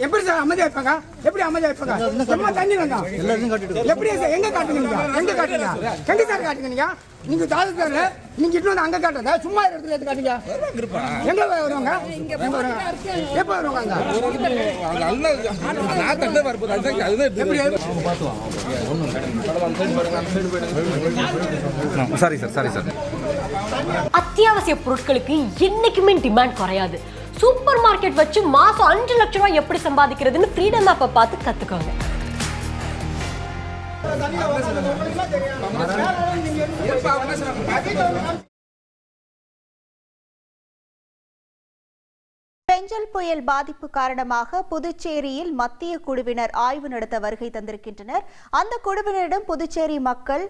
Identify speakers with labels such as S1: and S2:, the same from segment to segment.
S1: எப்படி சார் அமைதியா இருப்பாங்க? எப்படி அமைதியா இருப்பாங்க? சும்மா தண்ணி வந்தோம். எப்படி எங்க காட்டுங்க நீங்க? எங்க காட்டுங்க? எங்க சார் காட்டுங்க நீங்க? நீங்க தாலுக்கால நீங்க இன்னும் அங்க காட்டுங்க. சும்மா இடத்துல எடுத்து காட்டுங்க. எங்க வருவாங்க? எப்ப வருவாங்க?
S2: Sorry sir.
S3: அத்தியாவசிய பொருட்களுக்கு என்னைக்குமே டிமாண்ட் குறையாது. சூப்பர் மார்க்கெட் வச்சு மாசம் 5 லட்சம் ரூபாய் எப்படி சம்பாதிக்கிறதுன்னு ஃப்ரீடம் ஆப்பை பார்த்து கத்துக்கோங்க.
S4: பெஞ்சல் புயல் பாதிப்பு காரணமாக புதுச்சேரியில் மத்திய குழுவினர் ஆய்வு நடத்த வருகை தந்திருக்கின்றனர். அந்த குழுவினரிடம் புதுச்சேரி மக்கள்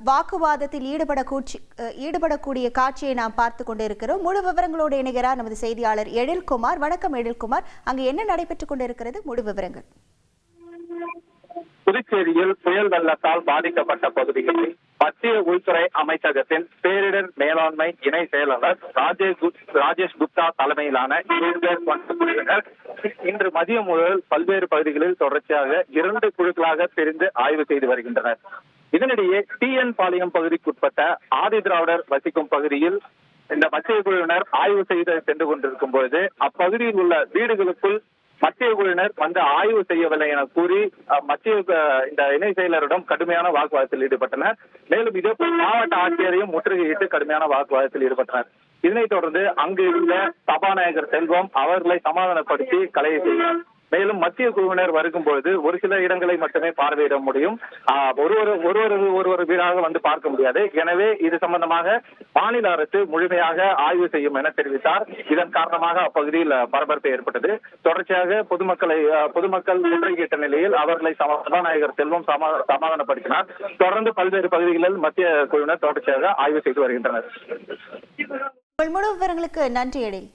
S4: வாக்குவாதத்தில் ஈடுபடக்கூடிய காட்சியை நாம் பார்த்து கொண்டிருக்கிறோம். முழு விவரங்களோடு இணைகிறார் நமது செய்தியாளர் எழில்குமார். வணக்கம் எழில்குமார், அங்கு என்ன நடைபெற்றுக் கொண்டிருக்கிறது? முழு விவரங்கள்.
S5: புதுச்சேரியில் புயல் வெள்ளத்தால் பாதிக்கப்பட்ட பகுதிகளில் மத்திய உள்துறை அமைச்சகத்தின் பேரிடர் மேலாண்மை இணை செயலாளர் ராஜேஷ் குப்தா தலைமையிலான 7 பேர் கொண்ட குழுவினர் இன்று மதியம் முதல் பல்வேறு பகுதிகளில் தொடர்ச்சியாக 2 குழுக்களாக பிரிந்து ஆய்வு செய்து வருகின்றனர். இதனிடையே TN பாளையம் பகுதிக்குட்பட்ட ஆதி திராவிடர் வசிக்கும் பகுதியில் இந்த மத்திய குழுவினர் ஆய்வு செய்து சென்று கொண்டிருக்கும் பொழுது அப்பகுதியில் உள்ள வீடுகளுக்குள் மத்திய குழுவினர் வந்து ஆய்வு செய்யவில்லை என கூறி இந்த இணை செயலரிடம் கடுமையான வாக்குவாதத்தில் ஈடுபட்டனர். மேலும் இதேபோல் மாவட்ட ஆட்சியரையும் முற்றுகையிட்டு கடுமையான வாக்குவாதத்தில் ஈடுபட்டனர். இதனைத் தொடர்ந்து அங்கு இருந்த சபாநாயகர் செல்வம் அவர்களை சமாதானப்படுத்தி கலையை செய்தார். மேலும் மத்திய குழுவினர் வரும்பொழுது ஒரு சில இடங்களை மட்டுமே பார்வையிட முடியும். ஒருவர் வீடாக வந்து பார்க்க முடியாது. எனவே இது சம்பந்தமாக மாநில அரசு முழுமையாக ஆய்வு செய்யும் என தெரிவித்தார். இதன் காரணமாக அப்பகுதியில் பரபரப்பு ஏற்பட்டது. தொடர்ச்சியாக பொதுமக்கள் முற்றுகையிட்ட நிலையில் அவர்களை சபாநாயகர் செல்வம் சமாதானப்படுத்தினார். தொடர்ந்து பல்வேறு பகுதிகளில் மத்திய குழுவினர் தொடர்ச்சியாக ஆய்வு செய்து வருகின்றனர்.
S4: முழு விவரங்களுக்கு நன்றி எழில்.